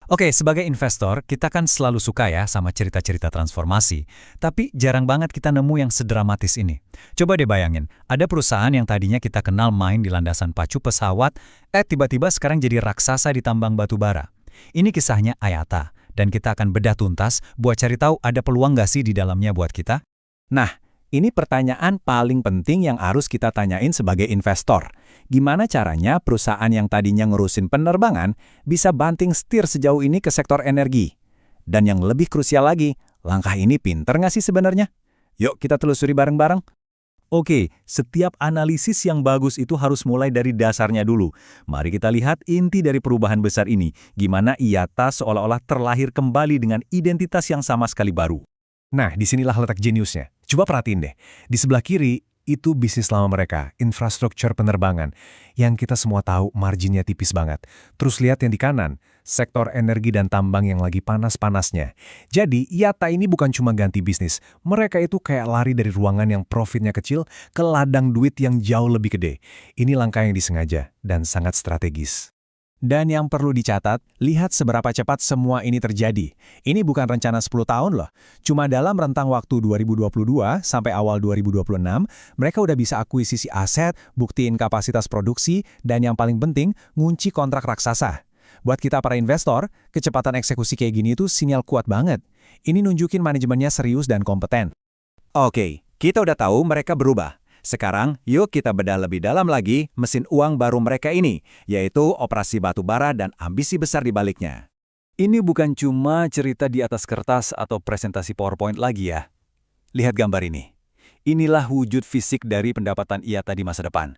Oke, sebagai investor, kita kan selalu suka ya sama cerita-cerita transformasi. Tapi jarang banget kita nemu yang sedramatis ini. Coba deh bayangin, ada perusahaan yang tadinya kita kenal main di landasan pacu pesawat, tiba-tiba sekarang jadi raksasa di tambang batu bara. Ini kisahnya Ayata, dan kita akan bedah tuntas buat cari tahu ada peluang nggak sih di dalamnya buat kita. Nah, ini pertanyaan paling penting yang harus kita tanyain sebagai investor. Gimana caranya perusahaan yang tadinya ngurusin penerbangan bisa banting setir sejauh ini ke sektor energi? Dan yang lebih krusial lagi, langkah ini pinter nggak sih sebenarnya? Yuk kita telusuri bareng-bareng. Oke, setiap analisis yang bagus itu harus mulai dari dasarnya dulu. Mari kita lihat inti dari perubahan besar ini, gimana IATA seolah-olah terlahir kembali dengan identitas yang sama sekali baru. Nah, disinilah letak jeniusnya. Coba perhatiin deh. Di sebelah kiri, itu bisnis lama mereka, infrastruktur penerbangan, yang kita semua tahu marginnya tipis banget. Terus lihat yang di kanan, sektor energi dan tambang yang lagi panas-panasnya. Jadi, IATA ini bukan cuma ganti bisnis. Mereka itu kayak lari dari ruangan yang profitnya kecil ke ladang duit yang jauh lebih gede. Ini langkah yang disengaja dan sangat strategis. Dan yang perlu dicatat, lihat seberapa cepat semua ini terjadi. Ini bukan rencana 10 tahun loh. Cuma dalam rentang waktu 2022 sampai awal 2026, mereka udah bisa akuisisi aset, buktiin kapasitas produksi, dan yang paling penting, ngunci kontrak raksasa. Buat kita para investor, kecepatan eksekusi kayak gini itu sinyal kuat banget. Ini nunjukin manajemennya serius dan kompeten. Oke, kita udah tahu mereka berubah. Sekarang, yuk kita bedah lebih dalam lagi mesin uang baru mereka ini, yaitu operasi batu bara dan ambisi besar di baliknya. Ini bukan cuma cerita di atas kertas atau presentasi PowerPoint lagi ya. Lihat gambar ini. Inilah wujud fisik dari pendapatan IATA di masa depan.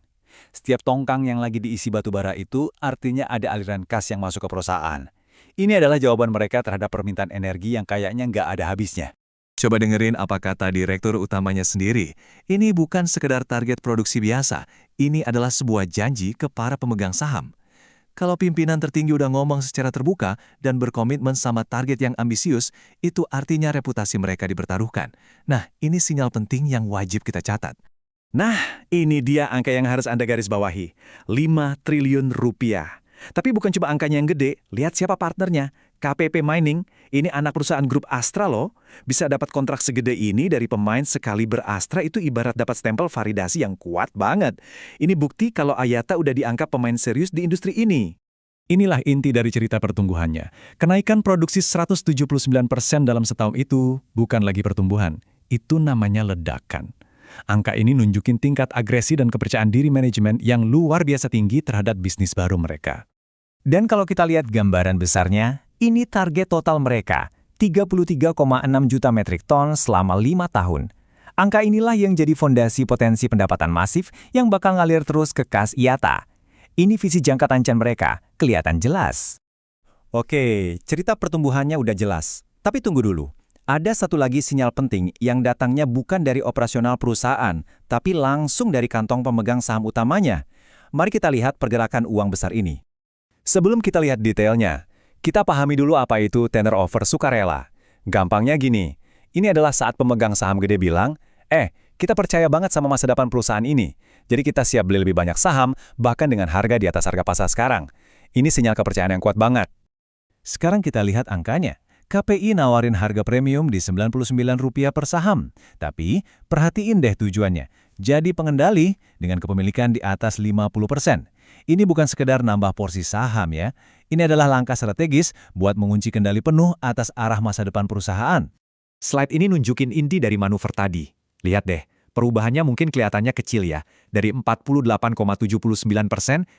Setiap tongkang yang lagi diisi batu bara itu artinya ada aliran kas yang masuk ke perusahaan. Ini adalah jawaban mereka terhadap permintaan energi yang kayaknya nggak ada habisnya. Coba dengerin apa kata direktur utamanya sendiri. Ini bukan sekedar target produksi biasa, ini adalah sebuah janji ke para pemegang saham. Kalau pimpinan tertinggi udah ngomong secara terbuka dan berkomitmen sama target yang ambisius, itu artinya reputasi mereka dipertaruhkan. Nah, ini sinyal penting yang wajib kita catat. Nah, ini dia angka yang harus Anda garis bawahi. 5 triliun rupiah. Tapi bukan cuma angkanya yang gede, lihat siapa partnernya. KPP Mining, ini anak perusahaan grup Astra loh. Bisa dapat kontrak segede ini dari pemain sekaliber Astra itu ibarat dapat stempel validasi yang kuat banget. Ini bukti kalau Ayata udah dianggap pemain serius di industri ini. Inilah inti dari cerita pertumbuhannya. Kenaikan produksi 179% dalam setahun itu bukan lagi pertumbuhan. Itu namanya ledakan. Angka ini nunjukin tingkat agresi dan kepercayaan diri manajemen yang luar biasa tinggi terhadap bisnis baru mereka. Dan kalau kita lihat gambaran besarnya, ini target total mereka, 33,6 juta metrik ton selama 5 tahun. Angka inilah yang jadi fondasi potensi pendapatan masif yang bakal ngalir terus ke kas IATA. Ini visi jangka panjang mereka, kelihatan jelas. Oke, cerita pertumbuhannya udah jelas. Tapi tunggu dulu. Ada satu lagi sinyal penting yang datangnya bukan dari operasional perusahaan, tapi langsung dari kantong pemegang saham utamanya. Mari kita lihat pergerakan uang besar ini. Sebelum kita lihat detailnya, kita pahami dulu apa itu tender offer sukarela. Gampangnya gini, ini adalah saat pemegang saham gede bilang, kita percaya banget sama masa depan perusahaan ini, jadi kita siap beli lebih banyak saham, bahkan dengan harga di atas harga pasar sekarang. Ini sinyal kepercayaan yang kuat banget. Sekarang kita lihat angkanya. KPI nawarin harga premium di Rp99 per saham. Tapi, perhatiin deh tujuannya. Jadi pengendali dengan kepemilikan di atas 50%. Ini bukan sekedar nambah porsi saham ya. Ini adalah langkah strategis buat mengunci kendali penuh atas arah masa depan perusahaan. Slide ini nunjukin inti dari manuver tadi. Lihat deh, perubahannya mungkin kelihatannya kecil ya. Dari 48,79%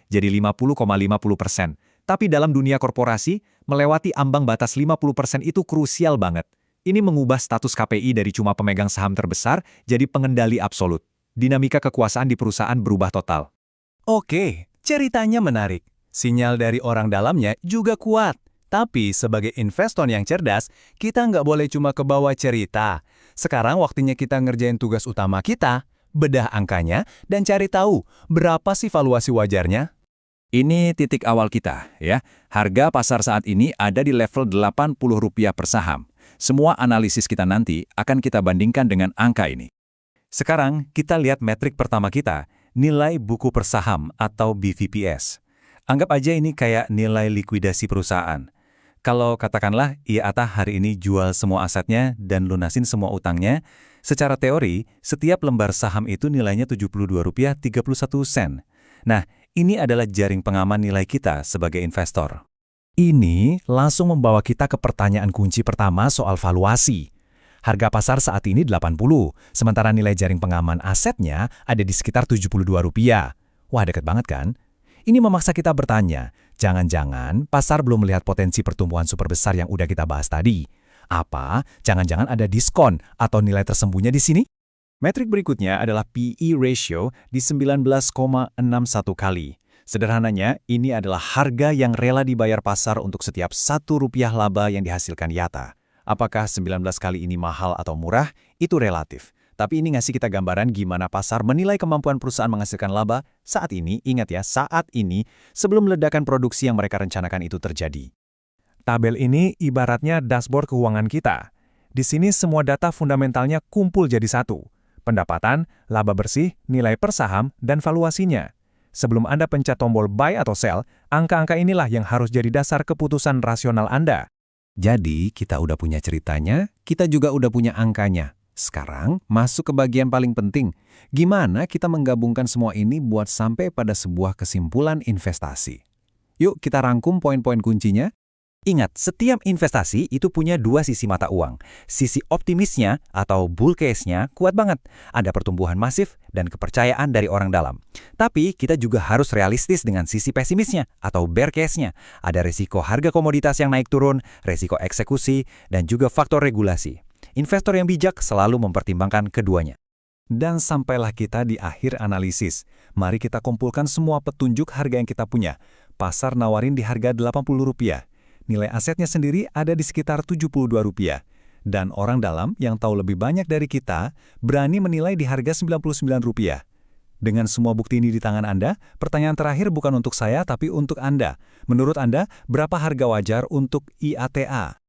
jadi 50,50%. Tapi dalam dunia korporasi, melewati ambang batas 50% itu krusial banget. Ini mengubah status KPI dari cuma pemegang saham terbesar jadi pengendali absolut. Dinamika kekuasaan di perusahaan berubah total. Oke, ceritanya menarik. Sinyal dari orang dalamnya juga kuat. Tapi sebagai investor yang cerdas, kita nggak boleh cuma kebawa cerita. Sekarang waktunya kita ngerjain tugas utama kita, bedah angkanya, dan cari tahu berapa sih valuasi wajarnya. Ini titik awal kita, ya. Harga pasar saat ini ada di level Rp80 per saham. Semua analisis kita nanti akan kita bandingkan dengan angka ini. Sekarang kita lihat metrik pertama kita, nilai buku per saham atau BVPS. Anggap aja ini kayak nilai likuidasi perusahaan. Kalau katakanlah IATA hari ini jual semua asetnya dan lunasin semua utangnya, secara teori, setiap lembar saham itu nilainya Rp72.31. Nah, ini adalah jaring pengaman nilai kita sebagai investor. Ini langsung membawa kita ke pertanyaan kunci pertama soal valuasi. Harga pasar saat ini 80, sementara nilai jaring pengaman asetnya ada di sekitar Rp72. Wah, deket banget kan? Ini memaksa kita bertanya, jangan-jangan pasar belum melihat potensi pertumbuhan super besar yang udah kita bahas tadi. Apa? Jangan-jangan ada diskon atau nilai tersembunyi di sini? Metrik berikutnya adalah PE ratio di 19,61 kali. Sederhananya, ini adalah harga yang rela dibayar pasar untuk setiap Rp1 laba yang dihasilkan IATA. Apakah 19 kali ini mahal atau murah? Itu relatif. Tapi ini ngasih kita gambaran gimana pasar menilai kemampuan perusahaan menghasilkan laba saat ini, ingat ya, saat ini, sebelum ledakan produksi yang mereka rencanakan itu terjadi. Tabel ini ibaratnya dashboard keuangan kita. Di sini semua data fundamentalnya kumpul jadi satu. Pendapatan, laba bersih, nilai per saham, dan valuasinya. Sebelum Anda pencet tombol buy atau sell, angka-angka inilah yang harus jadi dasar keputusan rasional Anda. Jadi, kita udah punya ceritanya, kita juga udah punya angkanya. Sekarang, masuk ke bagian paling penting. Gimana kita menggabungkan semua ini buat sampai pada sebuah kesimpulan investasi? Yuk, kita rangkum poin-poin kuncinya. Ingat, setiap investasi itu punya dua sisi mata uang. Sisi optimisnya atau bull case-nya kuat banget. Ada pertumbuhan masif dan kepercayaan dari orang dalam. Tapi kita juga harus realistis dengan sisi pesimisnya atau bear case-nya. Ada risiko harga komoditas yang naik turun, risiko eksekusi, dan juga faktor regulasi. Investor yang bijak selalu mempertimbangkan keduanya. Dan sampailah kita di akhir analisis. Mari kita kumpulkan semua petunjuk harga yang kita punya. Pasar nawarin di harga Rp80. Nilai asetnya sendiri ada di sekitar Rp72. Dan orang dalam yang tahu lebih banyak dari kita berani menilai di harga Rp99. Dengan semua bukti ini di tangan Anda, pertanyaan terakhir bukan untuk saya tapi untuk Anda. Menurut Anda, berapa harga wajar untuk IATA?